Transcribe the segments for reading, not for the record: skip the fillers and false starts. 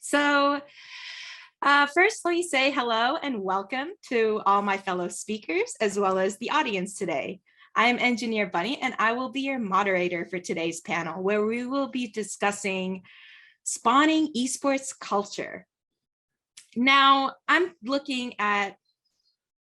So first, let me say hello and welcome to all my fellow speakers, as well as the audience today. I am Engineer Bunny, and I will be your moderator for today's panel, where we will be discussing spawning esports culture. Now, I'm looking at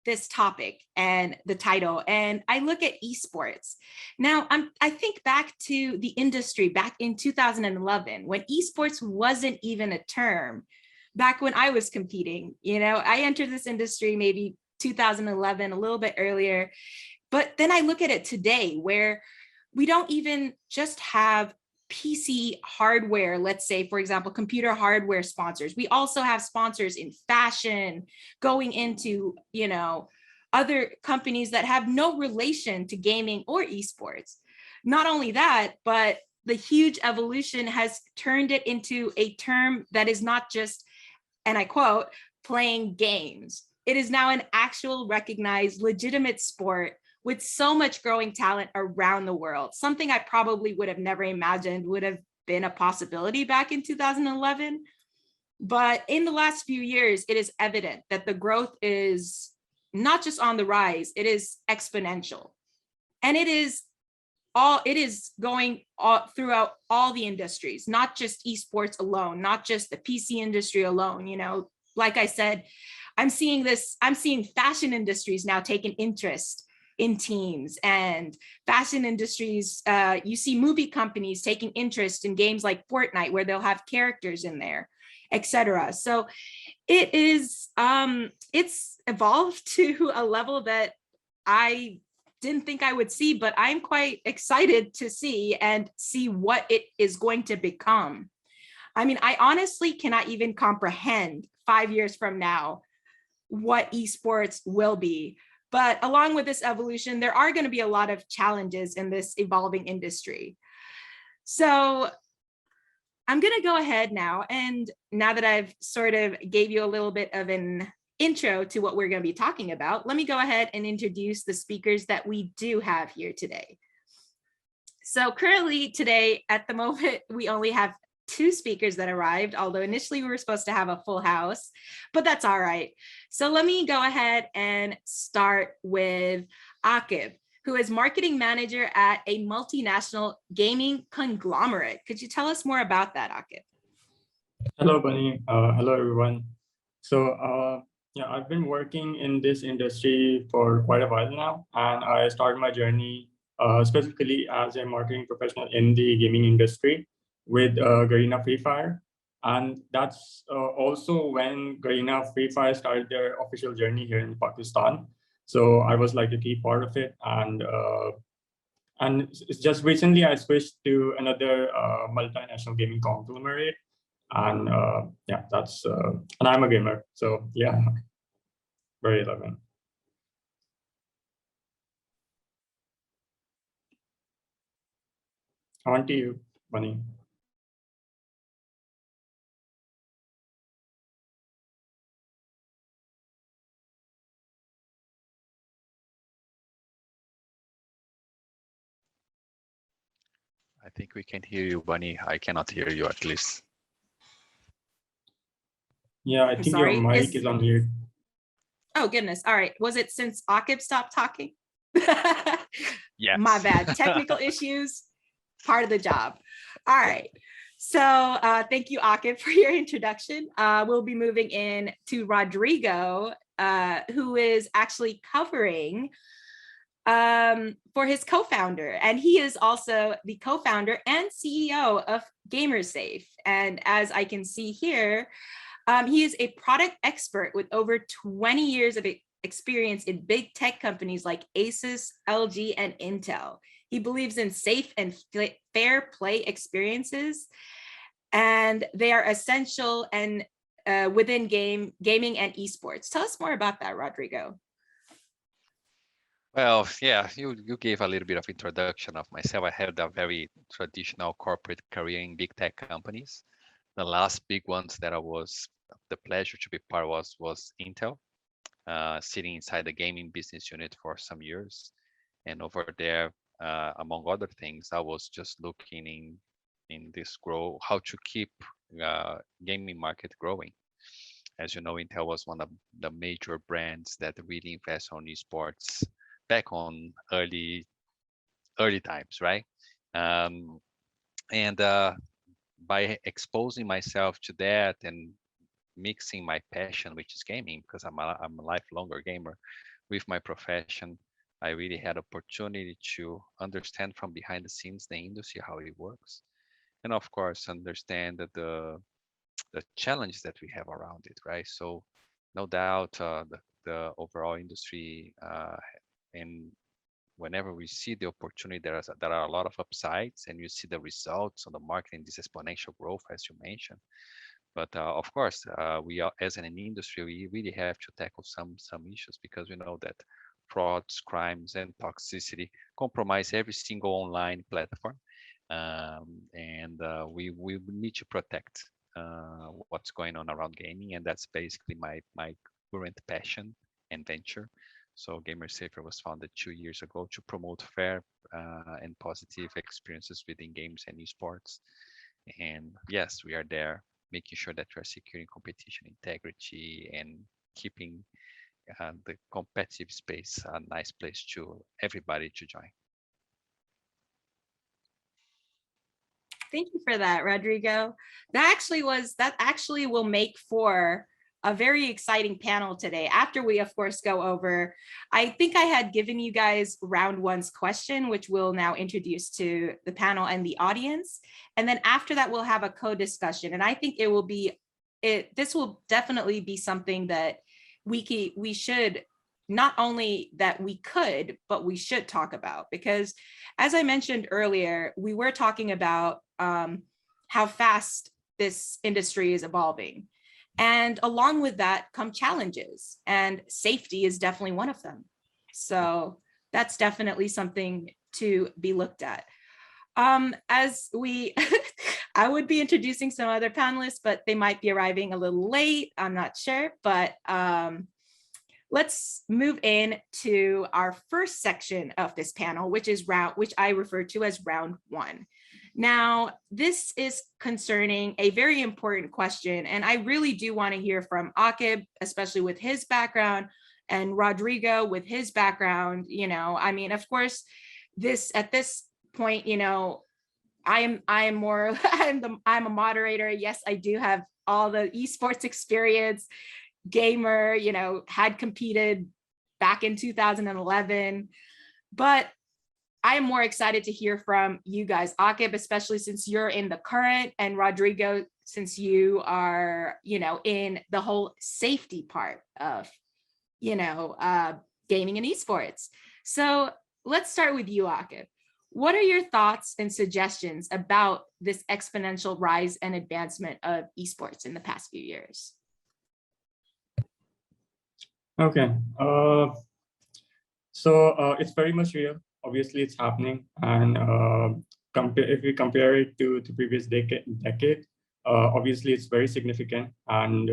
this topic and the title, and I look at esports. Now, I think back to the industry back in 2011 when esports wasn't even a term. Back when I was competing, I entered this industry maybe 2011, a little bit earlier, but then I look at it today where we don't even just have PC hardware, let's say, for example, computer hardware sponsors. We also have sponsors in fashion, going into, other companies that have no relation to gaming or esports. Not only that, but the huge evolution has turned it into a term that is not just, and I quote, playing games. It is now an actual recognized legitimate sport with so much growing talent around the world, something I probably would have never imagined would have been a possibility back in 2011. But in the last few years, it is evident that the growth is not just on the rise, it is exponential. And it is going throughout all the industries, not just esports alone, not just the PC industry alone. Like I said, I'm seeing fashion industries now take an interest in teams, and fashion industries, you see movie companies taking interest in games like Fortnite, where they'll have characters in there, etc. So it is, it's evolved to a level that I didn't think I would see, but I'm quite excited to see what it is going to become. I mean, I honestly cannot even comprehend 5 years from now what esports will be. But along with this evolution, there are going to be a lot of challenges in this evolving industry. So I'm going to go ahead now. And now that I've sort of gave you a little bit of an intro to what we're going to be talking about, let me go ahead and introduce the speakers that we do have here today. So currently today, at the moment, we only have 2 speakers that arrived, although initially we were supposed to have a full house, but that's all right. So let me go ahead and start with Akib, who is marketing manager at a multinational gaming conglomerate. Could you tell us more about that, Akib? Hello, Bunny. Hello, everyone. So, yeah, I've been working in this industry for quite a while now, and I started my journey specifically as a marketing professional in the gaming industry with Garena Free Fire. And that's also when Garena Free Fire started their official journey here in Pakistan. So I was like a key part of it. And it's just recently I switched to another multinational gaming conglomerate. And yeah, that's and I'm a gamer, so yeah, very relevant. On to you, Bunny. I think we can hear you, Bunny. I cannot hear you, at least. Yeah, I think your mic is on mute. Oh, goodness. All right. Was it since Akib stopped talking? Yes. My bad. Technical issues, part of the job. All right. So thank you, Akib, for your introduction. We'll be moving in to Rodrigo, who is actually covering for his co-founder. And he is also the co-founder and CEO of GamerSafe. And as I can see here, he is a product expert with over 20 years of experience in big tech companies like Asus, LG, and Intel. He believes in safe and fair play experiences, and they are essential and within gaming and esports. Tell us more about that, Rodrigo. Well, yeah, you gave a little bit of introduction of myself. I had a very traditional corporate career in big tech companies. The last big ones that I was the pleasure to be part of was Intel, sitting inside the gaming business unit for some years. And over there, among other things, I was just looking in this grow, how to keep gaming market growing. As you know, Intel was one of the major brands that really invest on esports back on early times, right? Um, and by exposing myself to that and mixing my passion, which is gaming, because I'm a lifelonger gamer, with my profession, I really had opportunity to understand from behind the scenes the industry, how it works, and of course understand that the challenges that we have around it, right? So no doubt the overall industry and whenever we see the opportunity, there are a lot of upsides, and you see the results on the market in this exponential growth, as you mentioned. But of course, we are as an industry, we really have to tackle some issues because we know that frauds, crimes, and toxicity compromise every single online platform, and we need to protect what's going on around gaming, and that's basically my current passion and venture. So Gamer Safer was founded 2 years ago to promote fair and positive experiences within games and esports. And yes, we are there making sure that we are securing competition integrity and keeping the competitive space a nice place to everybody to join. Thank you for that, Rodrigo. That actually will make for a very exciting panel today. After we, of course, go over, I think I had given you guys round one's question, which we'll now introduce to the panel and the audience. And then after that, we'll have a co-discussion. And I think this will definitely be something that we should, not only that we could, but we should talk about, because as I mentioned earlier, we were talking about how fast this industry is evolving. And along with that come challenges, and safety is definitely one of them. So that's definitely something to be looked at. As we, I would be introducing some other panelists, but they might be arriving a little late. I'm not sure, but let's move in to our first section of this panel, which I refer to as round one. Now, this is concerning a very important question, and I really do want to hear from Akib, especially with his background, and Rodrigo with his background. I mean, of course, at this point, I am more I'm a moderator. Yes, I do have all the esports experience, gamer, had competed back in 2011, but I am more excited to hear from you guys, Akib, especially since you're in the current, and Rodrigo, since you are, in the whole safety part of, gaming and esports. So let's start with you, Akib. What are your thoughts and suggestions about this exponential rise and advancement of esports in the past few years? Okay, so it's very much real. Obviously, it's happening, and if we compare it to the previous decade, obviously it's very significant. And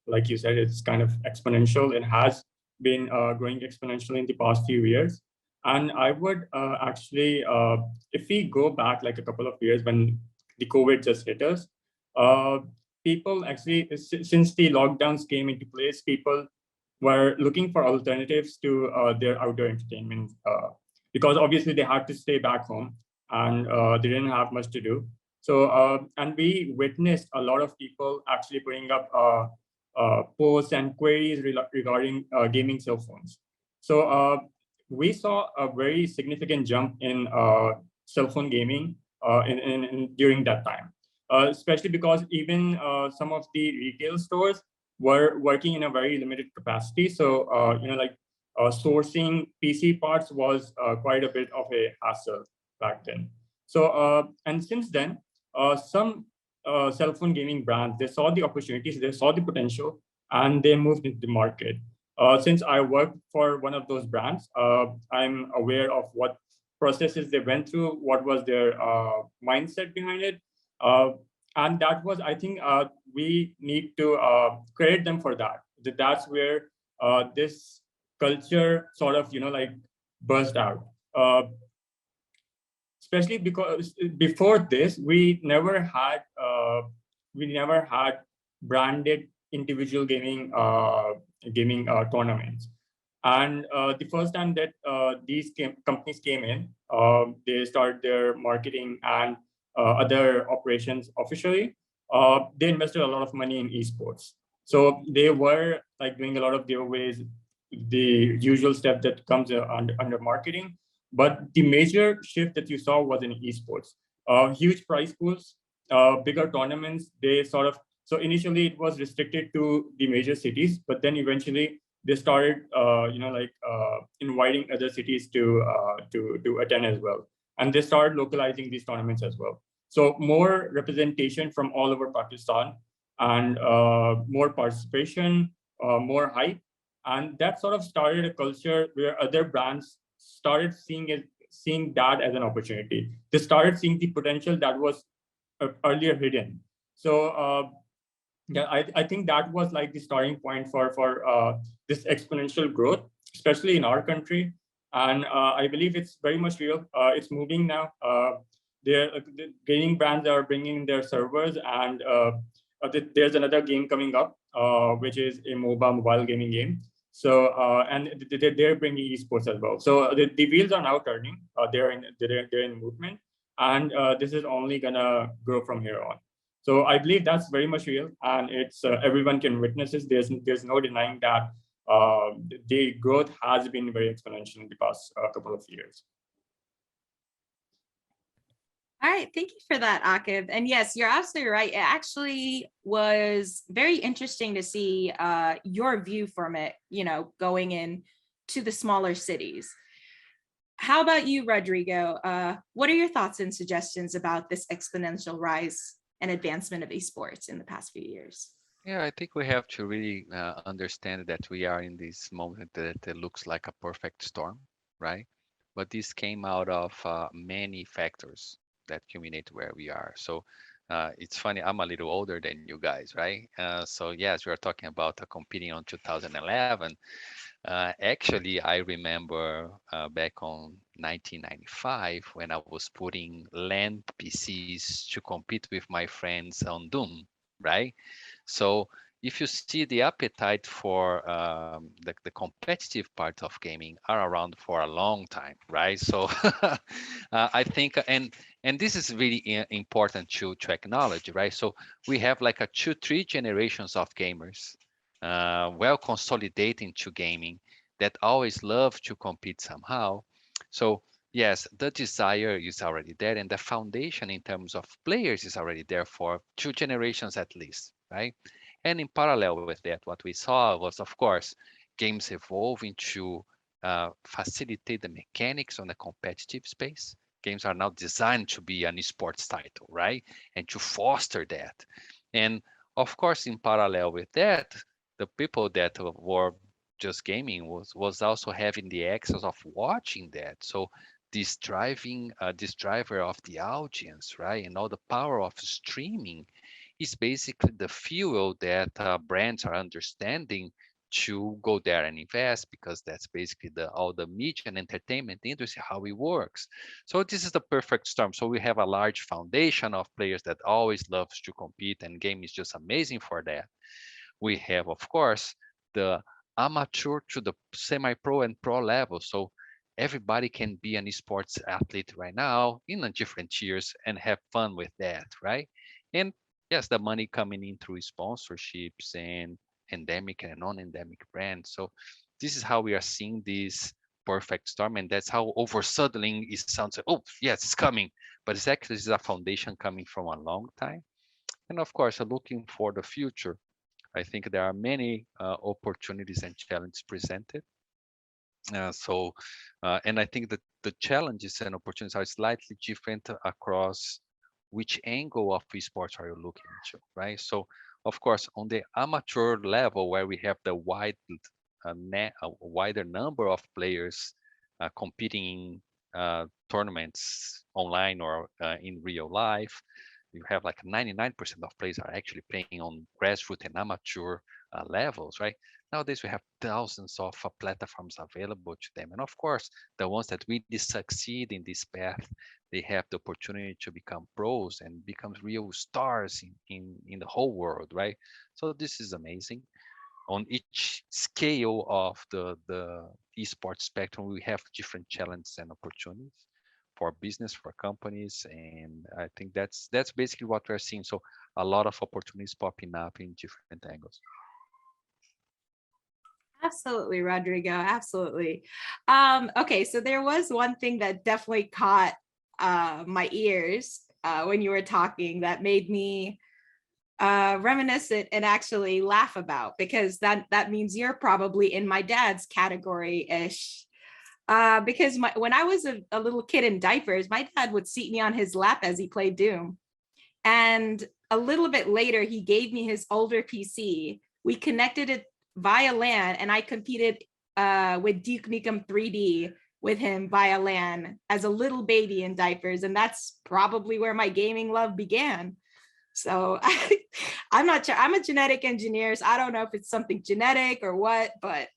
like you said, it's kind of exponential. It has been growing exponentially in the past few years. And I would actually, if we go back like a couple of years when the COVID just hit us, people actually, since the lockdowns came into place, people were looking for alternatives to their outdoor entertainment because obviously they had to stay back home and they didn't have much to do. So, and we witnessed a lot of people actually putting up posts and queries regarding gaming cell phones. So we saw a very significant jump in cell phone gaming during that time, especially because even some of the retail stores were working in a very limited capacity. So, sourcing PC parts was quite a bit of a hassle back then. So, and since then, some cell phone gaming brands, they saw the opportunities, they saw the potential, and they moved into the market. Since I worked for one of those brands, I'm aware of what processes they went through, what was their mindset behind it. And that was, I think, we need to credit them for that. That's where this culture sort of, burst out. Especially because before this, we never had we never had branded individual gaming tournaments. And the first time that companies came in, they started their marketing and other operations officially. They invested a lot of money in esports. So they were like doing a lot of giveaways, the usual step that comes under marketing. But the major shift that you saw was in esports. Huge prize pools, bigger tournaments. They sort of, so initially it was restricted to the major cities, but then eventually they started, inviting other cities to attend as well, and they started localizing these tournaments as well. So more representation from all over Pakistan, and more participation, more hype, and that sort of started a culture where other brands started seeing that as an opportunity. They started seeing the potential that was earlier hidden. So yeah, I think that was like the starting point for this exponential growth, especially in our country. And I believe it's very much real. It's moving now. The gaming brands are bringing their servers, and there's another game coming up, which is a mobile gaming game. So and they're bringing esports as well. So the wheels are now turning. They're in movement, and this is only gonna grow from here on. So I believe that's very much real, and it's everyone can witness this. There's no denying that the growth has been very exponential in the past couple of years. All right, thank you for that, Akib. And yes, you're absolutely right. It actually was very interesting to see your view from it, going in to the smaller cities. How about you, Rodrigo? What are your thoughts and suggestions about this exponential rise and advancement of esports in the past few years? Yeah, I think we have to really understand that we are in this moment that it looks like a perfect storm, right? But this came out of many factors that culminate where we are. So it's funny, I'm a little older than you guys, right? So yes, we are talking about competing on 2011. Actually, I remember back on 1995 when I was putting LAN PCs to compete with my friends on Doom, right? So if you see the appetite for the competitive part of gaming are around for a long time, right? So I think, and this is really important to acknowledge, right? So we have like a 2-3 generations of gamers well consolidating to gaming that always love to compete somehow. So yes, the desire is already there, and the foundation in terms of players is already there for 2 generations at least, right? And in parallel with that, what we saw was, of course, games evolving to facilitate the mechanics on the competitive space. Games are now designed to be an esports title, right? And to foster that. And of course, in parallel with that, the people that were just gaming was also having the access of watching that. So this driver of the audience, right, and all the power of streaming is basically the fuel that brands are understanding to go there and invest, because that's basically all the media and entertainment industry, how it works. So this is the perfect storm. So we have a large foundation of players that always loves to compete, and game is just amazing for that. We have, of course, the amateur to the semi-pro and pro level. So everybody can be an esports athlete right now in a different tiers and have fun with that, right? And yes, the money coming in through sponsorships and endemic and non-endemic brands. So this is how we are seeing this perfect storm, and that's how over suddenly it sounds like, oh yes, it's coming, but it's actually is a foundation coming from a long time. And of course, looking for the future, I think there are many opportunities and challenges presented. And I think that the challenges and opportunities are slightly different across which angle of esports are you looking into, right? So, of course, on the amateur level, where we have the a wider number of players competing in tournaments online or in real life, you have like 99% of players are actually playing on grassroots and amateur levels, right? Nowadays, we have thousands of platforms available to them. And of course, the ones that really succeed in this path, they have the opportunity to become pros and become real stars in the whole world, right? So this is amazing. On each scale of the esports spectrum, we have different challenges and opportunities for business, for companies, and I think that's basically what we're seeing. So a lot of opportunities popping up in different angles. Absolutely, Rodrigo. Absolutely. Okay, so there was one thing that definitely caught my ears when you were talking that made me reminiscent and actually laugh about, because that means you're probably in my dad's category ish. Because when I was a little kid in diapers, my dad would seat me on his lap as he played Doom. And a little bit later, he gave me his older PC. We connected it via LAN, and I competed with Duke Nukem 3D with him via LAN as a little baby in diapers. And that's probably where my gaming love began. So I'm not sure. I'm a genetic engineer, so I don't know if it's something genetic or what, but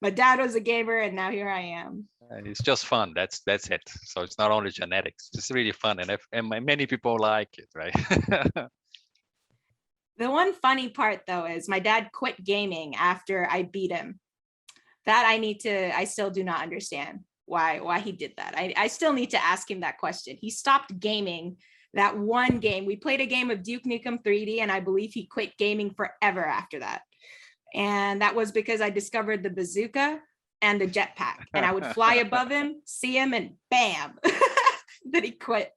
my dad was a gamer and now here I am. It's just fun. That's it. So it's not only genetics. It's really fun, and many people like it, right? The one funny part though is my dad quit gaming after I beat him. That I still do not understand why he did that. I still need to ask him that question. He stopped gaming that one game. We played a game of Duke Nukem 3D, and I believe he quit gaming forever after that. And that was because I discovered the bazooka and the jetpack, and I would fly above him, see him, and bam, then he quit.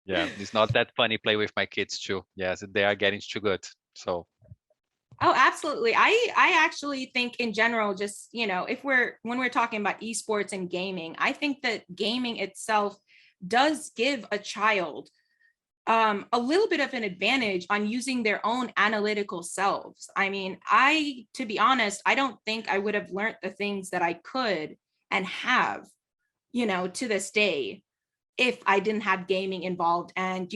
Yeah, it's not that funny. Play with my kids too. Yes, they are getting too good. So Oh, absolutely. I actually think in general, just, if when we're talking about esports and gaming, I think that gaming itself does give a child a little bit of an advantage on using their own analytical selves. I mean, to be honest, I don't think I would have learned the things that I could and have, to this day, if I didn't have gaming involved. And,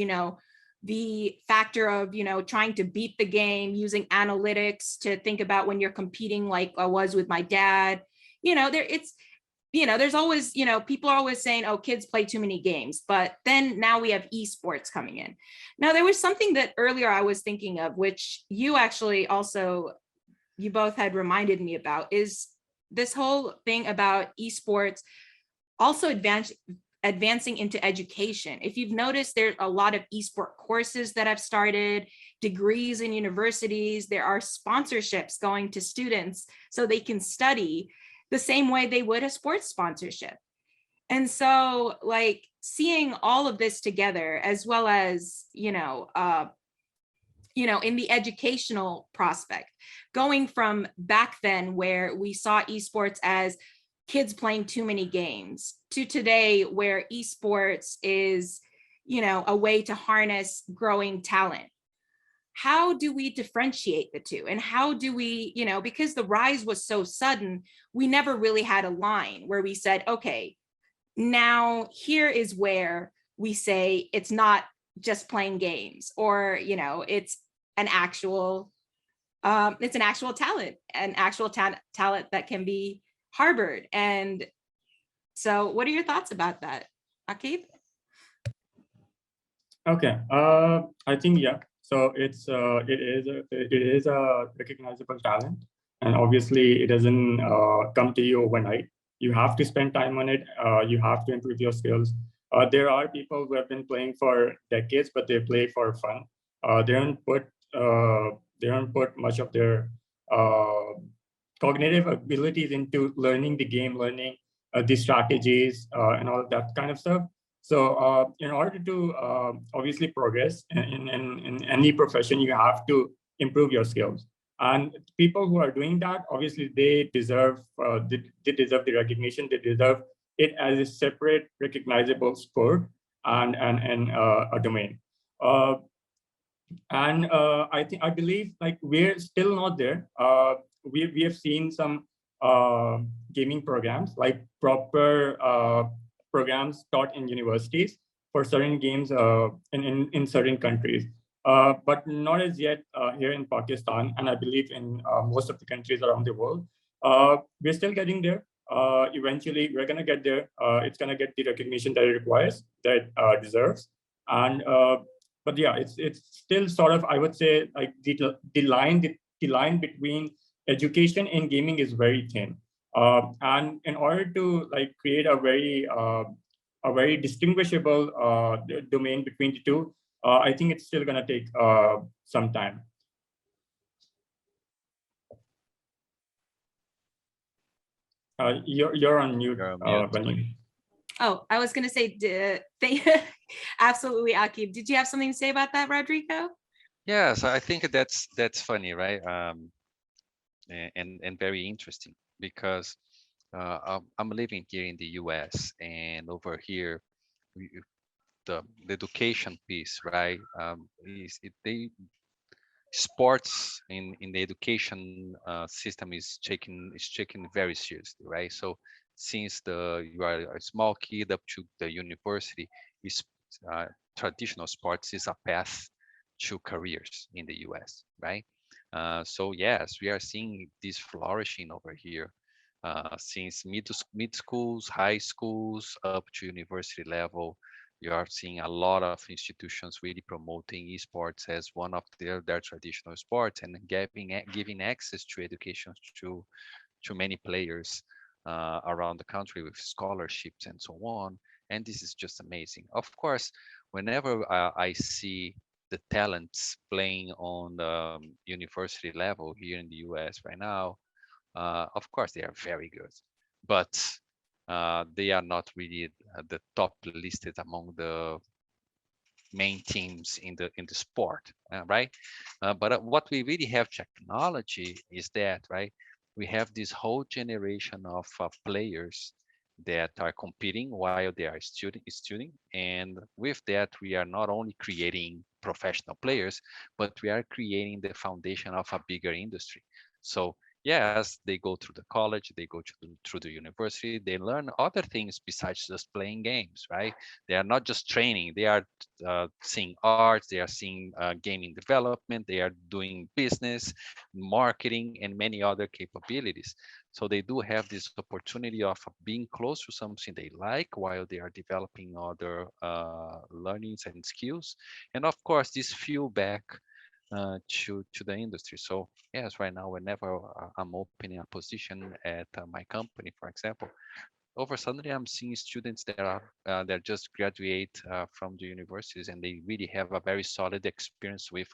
the factor of, trying to beat the game using analytics to think about when you're competing, like I was with my dad, there's always, people are always saying, oh, kids play too many games. But then now we have esports coming in. Now, there was something that earlier I was thinking of, which you actually also, you both had reminded me about, is this whole thing about esports also advancing into education. If you've noticed, there's a lot of esport courses that have started, degrees in universities. There are sponsorships going to students so they can study the same way they would a sports sponsorship. And so, like, seeing all of this together, as well as, in the educational prospect, going from back then where we saw esports as kids playing too many games to today where esports is, a way to harness growing talent. How do we differentiate the two? And how do we, because the rise was so sudden, we never really had a line where we said, okay, now here is where we say it's not just playing games, or, it's an actual talent, talent that can be harbored. And so what are your thoughts about that, Akib? Okay, I think, yeah. So it is a recognizable talent, and obviously it doesn't come to you overnight. You have to spend time on it. You have to improve your skills. There are people who have been playing for decades, but they play for fun. They don't put much of their cognitive abilities into learning the game, learning the strategies, and all of that kind of stuff. So in order to obviously progress in any profession, you have to improve your skills. And people who are doing that, obviously, they deserve the recognition. They deserve it as a separate, recognizable sport and a domain. I believe, like, we're still not there. We have seen some gaming programs, like proper programs taught in universities for certain games in certain countries. but not as yet here in Pakistan, and I believe in most of the countries around the world. We're still getting there. Eventually, we're gonna get there. It's gonna get the recognition that it requires, that it deserves, and but yeah, it's still sort of, I would say, like the line between education and gaming is very thin. And in order to like create a very distinguishable domain between the two, I think it's still gonna take some time. You're on mute, You're on mute, Bunny. Bunny. Oh, I was going to say, absolutely, Akib. Did you have something to say about that, Rodrigo? Yeah, so I think that's funny, right? And very interesting because I'm living here in the U.S. and over here, we, the education piece, right? They sports in the education system is taken very seriously, right? So since you are a small kid up to the university, is uh, traditional sports is a path to careers in the U.S., right? So yes, we are seeing this flourishing over here. Since mid schools, high schools, up to university level, you are seeing a lot of institutions really promoting esports as one of their traditional sports and giving access to education to many players around the country with scholarships and so on. And this is just amazing. Of course, whenever I see the talents playing on the university level here in the US right now, of course they are very good, but they are not really the top listed among the main teams in the sport, right? But what we really have technology is that, right? We have this whole generation of players that are competing while they are studying, and with that, we are not only creating professional players, but we are creating the foundation of a bigger industry. So yes, they go through the college, they go through the university, they learn other things besides just playing games, right? They are not just training, they are seeing arts, they are seeing gaming development, they are doing business, marketing, and many other capabilities. So they do have this opportunity of being close to something they like while they are developing other learnings and skills. And of course, this fuel back to the industry. So yes, right now, whenever I'm opening a position at my company, for example, over suddenly I'm seeing students that just graduate from the universities and they really have a very solid experience with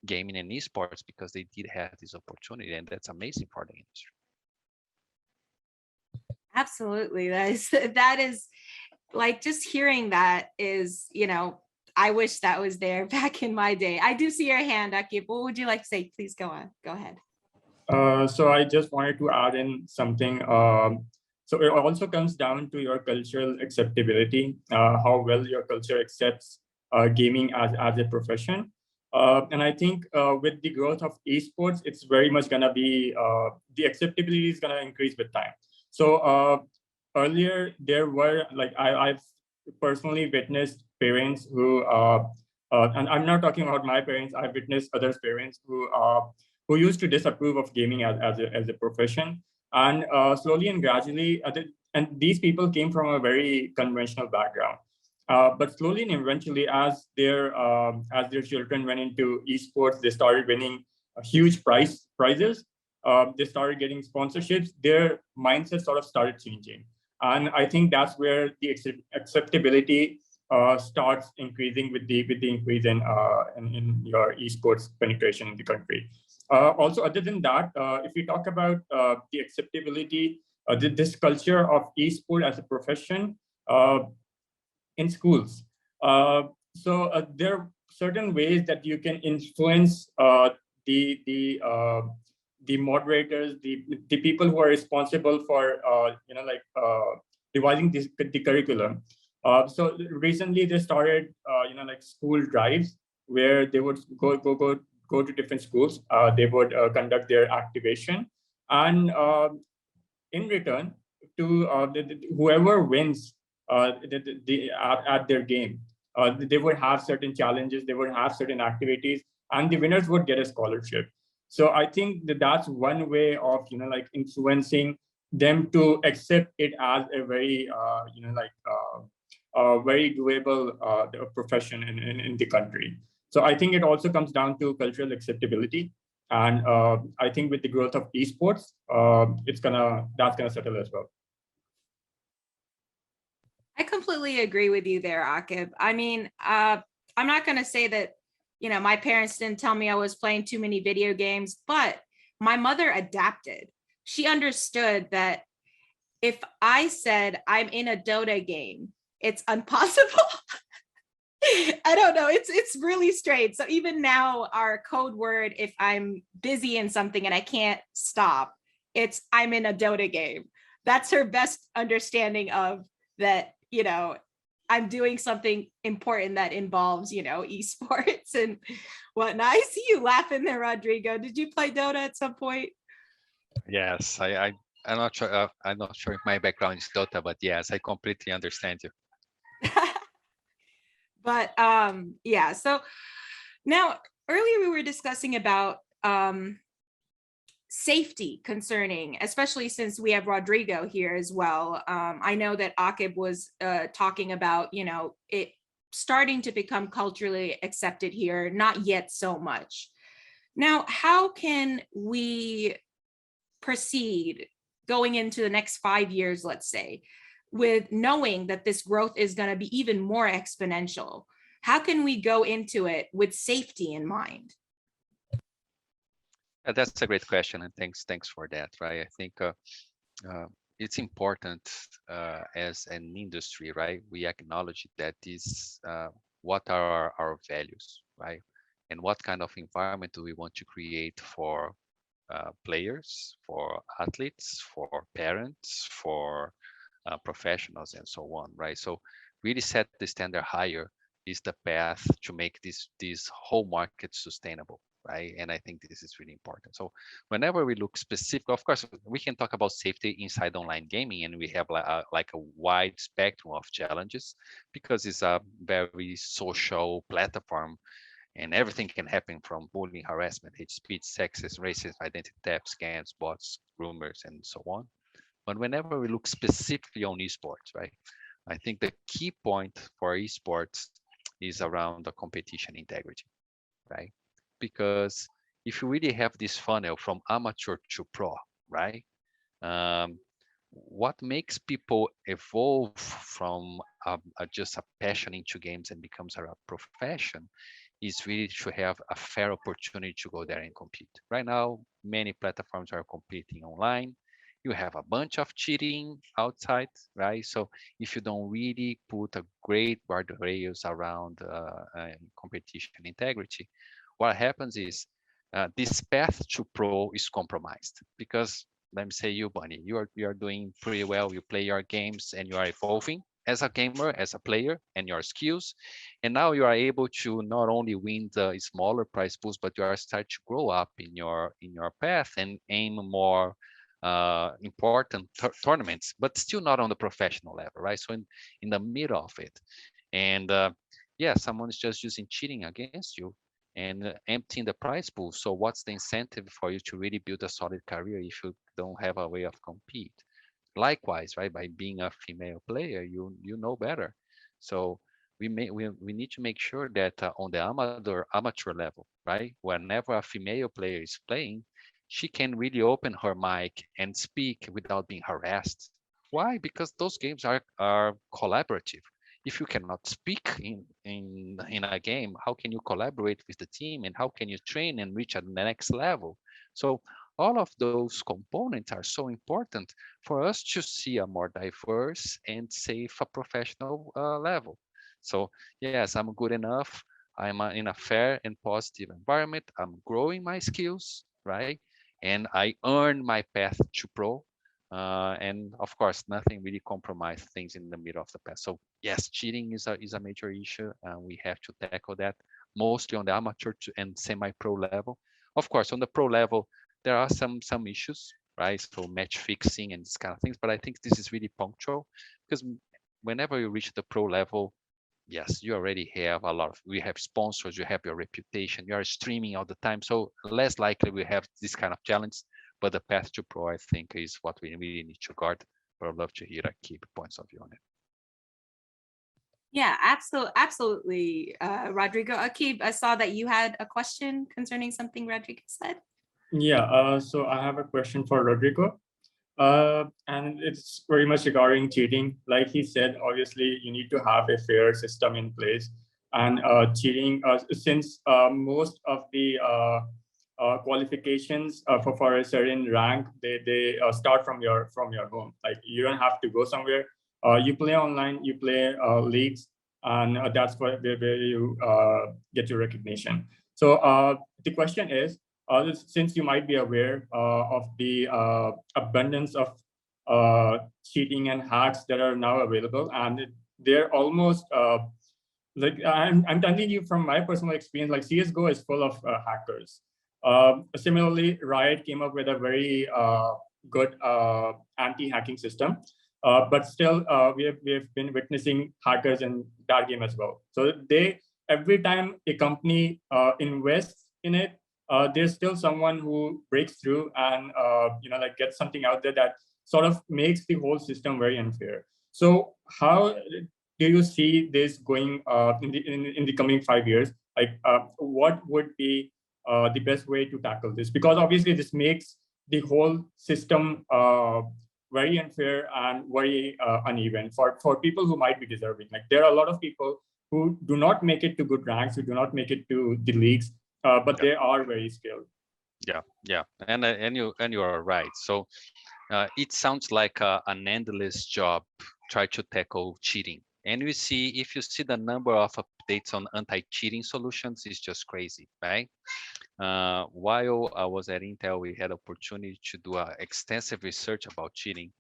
gaming and esports because they did have this opportunity, and that's amazing for the industry. Absolutely. That is like, just hearing that is, I wish that was there back in my day. I do see your hand, Akib. What would you like to say? Please go on. Go ahead. So I just wanted to add in something. So it also comes down to your cultural acceptability, how well your culture accepts gaming as a profession. And I think with the growth of esports, it's very much gonna be the acceptability is gonna increase with time. So earlier there were like I've personally witnessed parents and I'm not talking about my parents. I've witnessed others' parents who used to disapprove of gaming as a profession. And slowly and gradually, and these people came from a very conventional background. But slowly and eventually, as their children went into esports, they started winning huge prizes. They started getting sponsorships. Their mindset sort of started changing, and I think that's where the acceptability starts increasing with the increase in your esports penetration in the country. Also, other than that, if we talk about the acceptability, this culture of esport as a profession uh, in schools. There are certain ways that you can influence the the uh, the moderators, the people who are responsible for devising the curriculum. So recently they started like school drives where they would go to different schools. They would conduct their activation, and in return to whoever wins at their game, They would have certain challenges, they would have certain activities, and the winners would get a scholarship. So I think that that's one way of like influencing them to accept it as a very very doable profession in the country. So I think it also comes down to cultural acceptability, and I think with the growth of esports, that's gonna settle as well. I completely agree with you there, Akib. I mean, I'm not going to say that, my parents didn't tell me I was playing too many video games, but my mother adapted. She understood that if I said I'm in a Dota game, it's impossible. I don't know. It's really strange. So even now, our code word, if I'm busy in something and I can't stop, it's I'm in a Dota game. That's her best understanding of that, I'm doing something important that involves, esports and whatnot. I see you laughing there, Rodrigo. Did you play Dota at some point? Yes, I'm not sure. I'm not sure if my background is Dota, but yes, I completely understand you. But yeah, so now earlier we were discussing about safety concerning, especially since we have Rodrigo here as well. I know that Akib was talking about, it starting to become culturally accepted here, not yet so much. Now, how can we proceed going into the next 5 years, let's say, with knowing that this growth is going to be even more exponential? How can we go into it with safety in mind? That's a great question, and thanks for that. Right, I think it's important as an industry, right? We acknowledge that is what are our values, right? And what kind of environment do we want to create for players, for athletes, for parents, for professionals, and so on, right? So really set the standard higher is the path to make this whole market sustainable, right? And I think this is really important. So whenever we look specific, of course, we can talk about safety inside online gaming, and we have like a wide spectrum of challenges because it's a very social platform and everything can happen from bullying, harassment, hate speech, sexism, racism, identity theft, scams, bots, rumors, and so on. But whenever we look specifically on esports, right, I think the key point for esports is around the competition integrity, right? Because if you really have this funnel from amateur to pro, right, um, what makes people evolve from just a passion into games and becomes a profession is really to have a fair opportunity to go there and compete. Right now, many platforms are competing online. You have a bunch of cheating outside, right? So if you don't really put a great guardrails around competition integrity, what happens is this path to pro is compromised because let me say you, Bunny, you are doing pretty well. You play your games and you are evolving as a gamer, as a player, and your skills. And now you are able to not only win the smaller prize pools, but you are start to grow up in your path and aim more important tournaments, but still not on the professional level, right? So in the middle of it, and yeah, someone is just using cheating against you and emptying the prize pool. So what's the incentive for you to really build a solid career if you don't have a way of compete? Likewise, right, by being a female player, you know better. So we need to make sure that on the amateur level, right, whenever a female player is playing, she can really open her mic and speak without being harassed. Why? Because those games are collaborative. If you cannot speak in a game, how can you collaborate with the team and how can you train and reach at the next level? So all of those components are so important for us to see a more diverse and safe a professional level. So yes, I'm good enough. I'm in a fair and positive environment. I'm growing my skills, right? And I earn my path to pro. And of course, nothing really compromise things in the middle of the path. So yes, cheating is a major issue. We have to tackle that mostly on the amateur and semi-pro level. Of course, on the pro level, there are some issues, right? So match fixing and this kind of things. But I think this is really punctual because whenever you reach the pro level, yes, you already have a lot of, we have sponsors, you have your reputation, you are streaming all the time. So less likely we have this kind of challenge, but the path to pro, I think, is what we really need to guard. But I'd love to hear a key points of view on it. Yeah, absolutely, Rodrigo. Akib, I saw that you had a question concerning something Rodrigo said. Yeah, so I have a question for Rodrigo. And it's very much regarding cheating. Like he said, obviously you need to have a fair system in place. And cheating, since most of the qualifications for a certain rank, they start from your home. Like you don't have to go somewhere. You play online, you play leagues, and that's where you get your recognition. So the question is, since you might be aware of the abundance of cheating and hacks that are now available, and they're almost like I'm telling you from my personal experience, like CS:GO is full of hackers. Similarly, Riot came up with a very good anti-hacking system, but still we have been witnessing hackers in that game as well. So they every time a company invests in it, there's still someone who breaks through and like gets something out there that sort of makes the whole system very unfair. So how do you see this going in the coming 5 years? Like, what would be the best way to tackle this? Because obviously, this makes the whole system very unfair and very uneven for people who might be deserving. Like, there are a lot of people who do not make it to good ranks, who do not make it to the leagues, but Yeah, they are very skilled. yeah, and you are right. So it sounds like an endless job try to tackle cheating. And we see, if you see the number of updates on anti-cheating solutions, is just crazy, right? While I was at Intel, we had opportunity to do extensive research about cheating.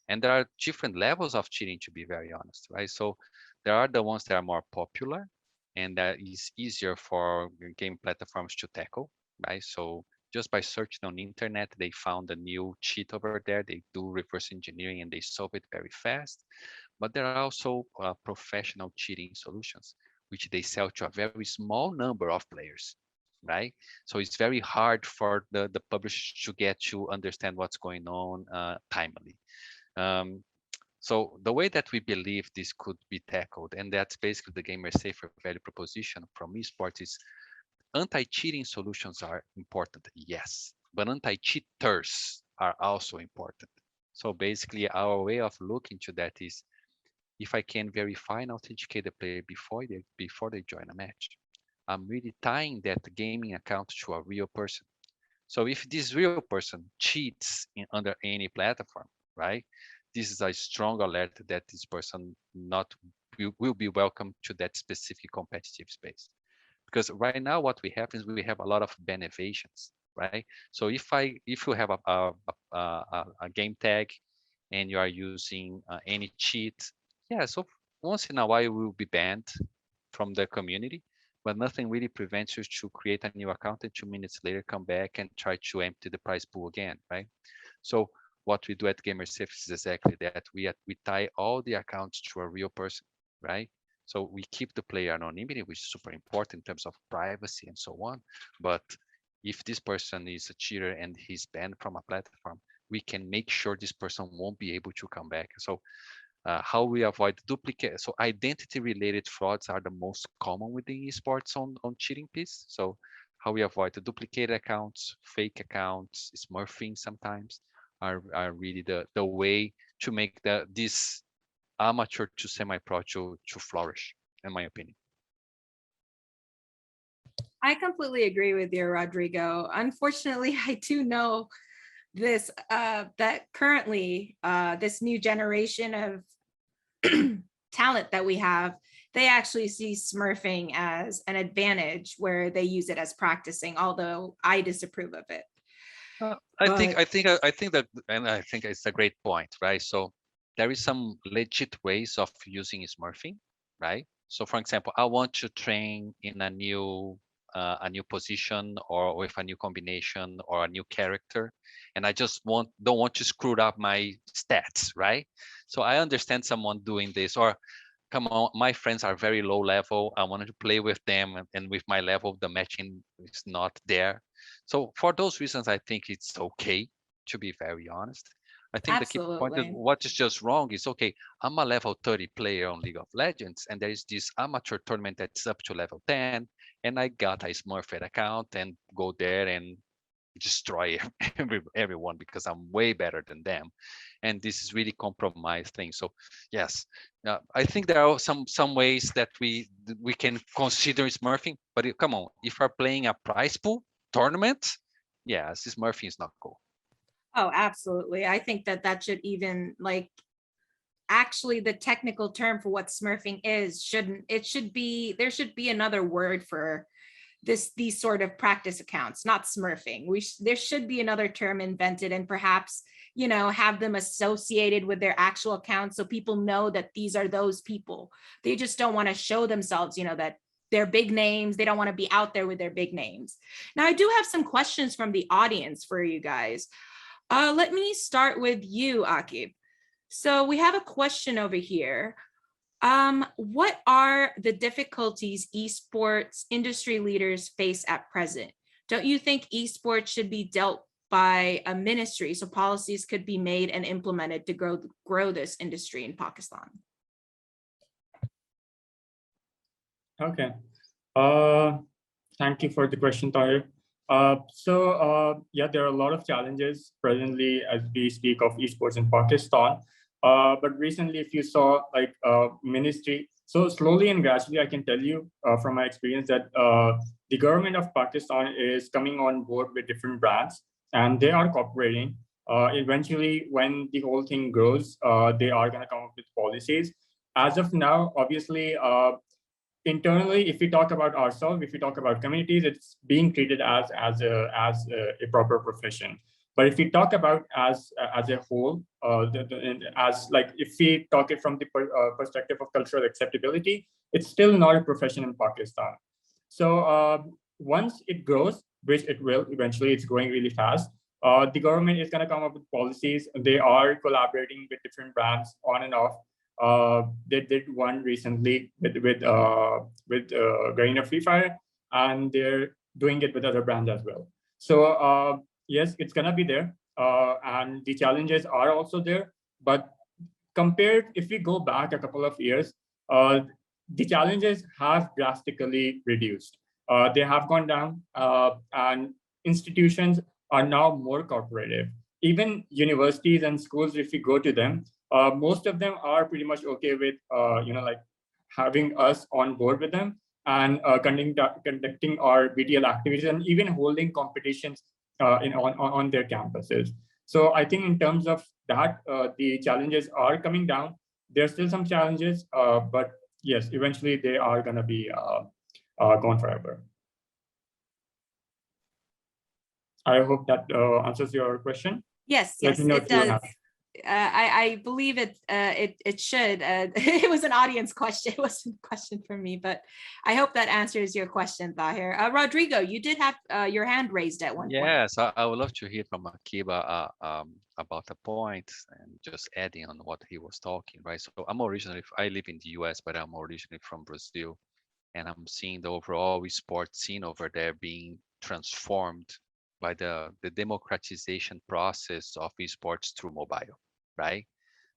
And there are different levels of cheating, to be very honest, right? So there are the ones that are more popular and that is easier for game platforms to tackle, right? So just by searching on the internet, they found a new cheat over there. They do reverse engineering and they solve it very fast. But there are also professional cheating solutions, which they sell to a very small number of players, right? So it's very hard for the publishers to get to understand what's going on timely. Um, so the way that we believe this could be tackled, and that's basically the gamer safer value proposition from esports, is anti-cheating solutions are important, yes, but anti-cheaters are also important. So basically, our way of looking to that is if I can verify and authenticate the player before they join a match, I'm really tying that gaming account to a real person. So if this real person cheats under any platform, right? This is a strong alert that this person not will be welcome to that specific competitive space. Because right now what we have is we have a lot of ban evasions, right? So if you have a game tag and you are using any cheat, yeah, so once in a while you will be banned from the community, but nothing really prevents you to create a new account and 2 minutes later come back and try to empty the prize pool again, right? So what we do at GamerSafe is exactly that. We tie all the accounts to a real person, right? So we keep the player anonymity, which is super important in terms of privacy and so on. But if this person is a cheater and he's banned from a platform, we can make sure this person won't be able to come back. So how we avoid duplicate. So identity related frauds are the most common within esports on cheating piece. So how we avoid the duplicate accounts, fake accounts, smurfing sometimes are really the way to make this amateur to semi-pro to flourish, in my opinion. I completely agree with you, Rodrigo. Unfortunately, I do know this that currently this new generation of talent that we have, they actually see smurfing as an advantage where they use it as practicing, although I disapprove of it. I think that, and I think it's a great point, right? So there is some legit ways of using smurfing, right? So for example, I want to train in a new position or with a new combination or a new character, and I just don't want to screw up my stats, right? So I understand someone doing this, or come on, my friends are very low level. I wanted to play with them, and with my level, the matching is not there. So for those reasons, I think it's okay, to be very honest. I think the key point is Absolutely. what is just wrong is, okay, I'm a level 30 player on League of Legends, and there is this amateur tournament that's up to level 10, and I got a Smurfette account and go there and destroy everyone because I'm way better than them, and this is really compromised thing. So yes, I think there are some ways that we can consider smurfing, but come on, if we're playing a prize pool tournament, yes, smurfing is not cool. Oh, absolutely. I think that that should even like actually the technical term for what smurfing is shouldn't it should be there should be another word for these sort of practice accounts, not smurfing. There should be another term invented, and perhaps have them associated with their actual accounts so people know that these are those people. They just don't want to show themselves, that they're big names. They don't want to be out there with their big names. Now, I do have some questions from the audience for you guys. Let me start with you, Akib. So we have a question over here. What are the difficulties esports industry leaders face at present? Don't you think esports should be dealt by a ministry so policies could be made and implemented to grow this industry in Pakistan? Okay. Thank you for the question, Tahir. Yeah, there are a lot of challenges presently as we speak of esports in Pakistan. But recently, if you saw like ministry, so slowly and gradually, I can tell you from my experience that the government of Pakistan is coming on board with different brands, and they are cooperating. Eventually, when the whole thing grows, they are going to come up with policies. As of now, obviously, internally, if we talk about ourselves, if we talk about communities, it's being treated as a proper profession. But if we talk about as a whole, as like if we talk it from the perspective of cultural acceptability, it's still not a profession in Pakistan. So once it grows, which it will eventually, it's growing really fast. The government is going to come up with policies. They are collaborating with different brands on and off. They did one recently with Garena Free Fire, and they're doing it with other brands as well. So yes, it's gonna be there, and the challenges are also there. But compared, if we go back a couple of years, the challenges have drastically reduced. They have gone down, and institutions are now more cooperative. Even universities and schools, if you go to them, most of them are pretty much okay with like having us on board with them and conducting our BTL activities and even holding competitions on their campuses. So I think in terms of that, the challenges are coming down. There's still some challenges, but yes, eventually they are going to be gone forever. I hope that answers your question. Yes, Let yes, me know it if you does. have. I believe it should. It was an audience question. It wasn't a question for me, but I hope that answers your question, Tahir. Rodrigo, you did have your hand raised at one point. Yes, I would love to hear from Akiba about the point and just adding on what he was talking, right? So I live in the US, but I'm originally from Brazil, and I'm seeing the overall sports scene over there being transformed by the democratization process of esports through mobile, right?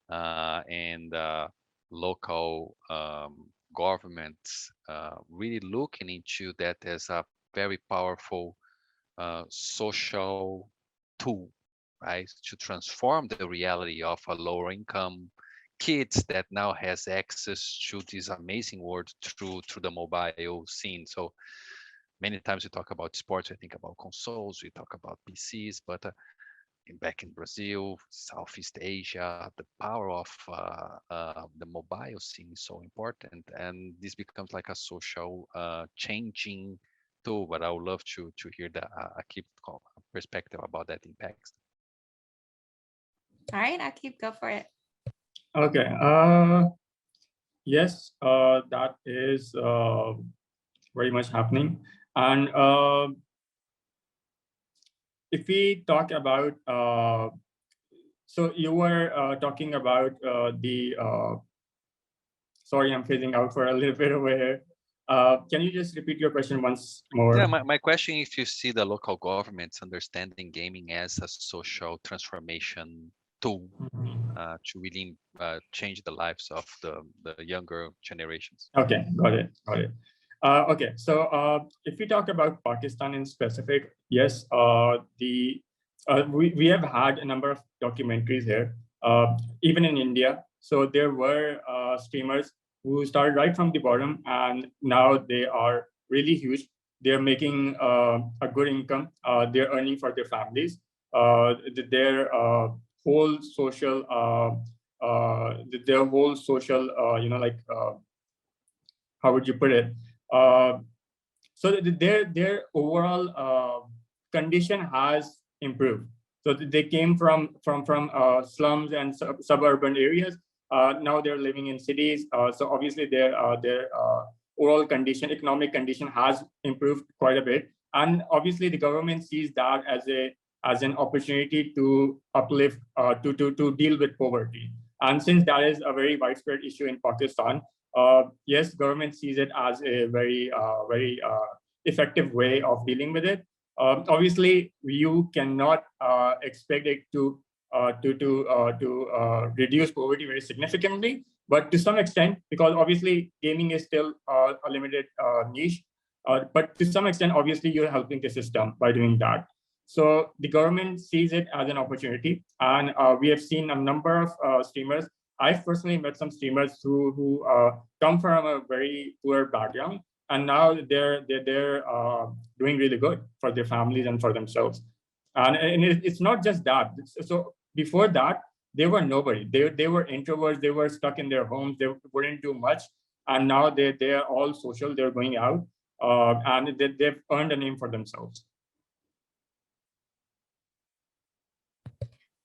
And local governments really looking into that as a very powerful social tool, right, to transform the reality of a lower income kids that now has access to this amazing world through the mobile scene. So many times we talk about sports, we think about consoles, we talk about PCs, but back in Brazil, Southeast Asia, the power of the mobile scene is so important, and this becomes like a social changing tool. But I would love to hear the Akib perspective about that impact. All right, Akib, go for it. Okay. Yes, that is very much happening. And if we talk about, so you were talking about sorry, I'm phasing out for a little bit over here. Can you just repeat your question once more? Yeah, my question, if you see the local governments understanding gaming as a social transformation tool to really change the lives of the younger generations. Okay, got it, got it. Okay, so if we talk about Pakistan in specific, yes, we have had a number of documentaries here, even in India. So there were streamers who started right from the bottom, and now they are really huge. They're making a good income. They're earning for their families. Their whole social, their whole social, how would you put it? So their overall condition has improved. So they came from slums and suburban areas. Now they're living in cities. So obviously their overall condition, economic condition, has improved quite a bit. And obviously the government sees that as an opportunity to uplift, to deal with poverty. And since that is a very widespread issue in Pakistan, yes, government sees it as a very effective way of dealing with it. Obviously, you cannot expect it to reduce poverty very significantly, but to some extent, because obviously gaming is still a limited niche. But to some extent, obviously, you're helping the system by doing that. So the government sees it as an opportunity, and we have seen a number of streamers. I've personally met some streamers who come from a very poor background, and now they're doing really good for their families and for themselves. And it's not just that. So before that, they were nobody. They were introverts. They were stuck in their homes. They wouldn't do much, and now they are all social. They're going out, and they've earned a name for themselves.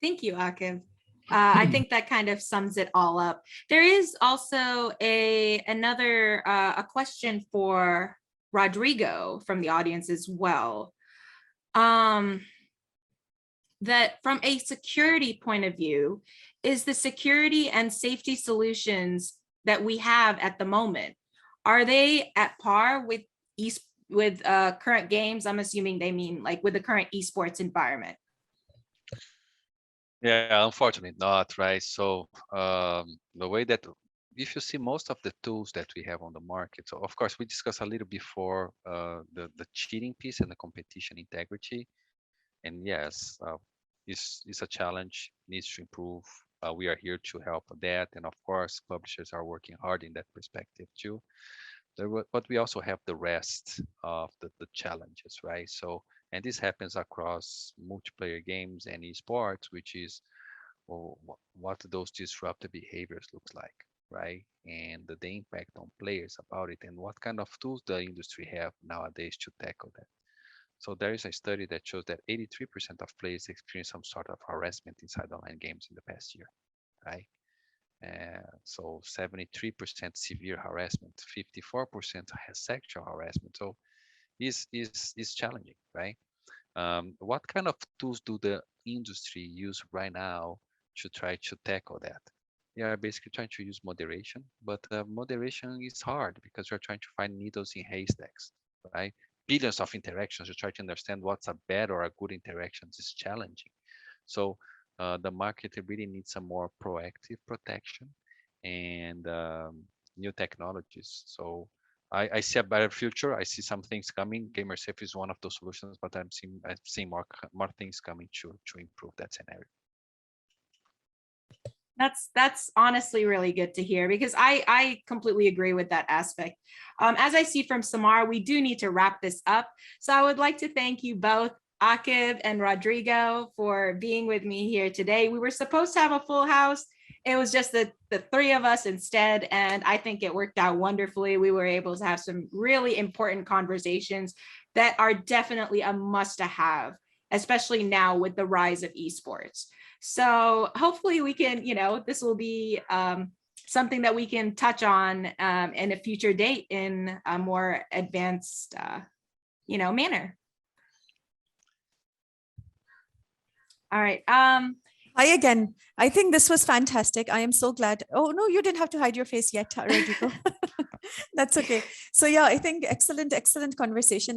Thank you, Akib. I think that kind of sums it all up. There is also another question for Rodrigo from the audience as well. That from a security point of view, is the security and safety solutions that we have at the moment, are they at par with current games? I'm assuming they mean like with the current esports environment. Yeah, unfortunately not, right? So the way that, if you see most of the tools that we have on the market, so of course we discussed a little before the cheating piece and the competition integrity, and yes, it's a challenge, needs to improve. We are here to help that, and of course publishers are working hard in that perspective too. But we also have the rest of the challenges, right? So, and this happens across multiplayer games and esports, which is what those disruptive behaviors looks like, right? And the impact on players about it, and what kind of tools the industry have nowadays to tackle that. So there is a study that shows that 83% of players experience some sort of harassment inside online games in the past year, right? So 73% severe harassment, 54% has sexual harassment. So is challenging, right? What kind of tools do the industry use right now to try to tackle that? They are basically trying to use moderation, but moderation is hard because you're trying to find needles in haystacks, right? Billions of interactions, you try to understand what's a bad or a good interaction is challenging. So the market really needs some more proactive protection and new technologies. So I see a better future. I see some things coming. GamerSafe is one of those solutions, but I'm seeing more things coming to improve that scenario. That's honestly really good to hear, because I completely agree with that aspect. As I see from Samar, we do need to wrap this up. So I would like to thank you both, Akib and Rodrigo, for being with me here today. We were supposed to have a full house. It was just the three of us instead, and I think it worked out wonderfully. We were able to have some really important conversations that are definitely a must-have, especially now with the rise of esports. So hopefully we can, this will be something that we can touch on in a future date in a more advanced, manner. All right. Hi again. I think this was fantastic. I am so glad. Oh, no, you didn't have to hide your face yet, Rodrigo. That's okay. So yeah, I think excellent conversation.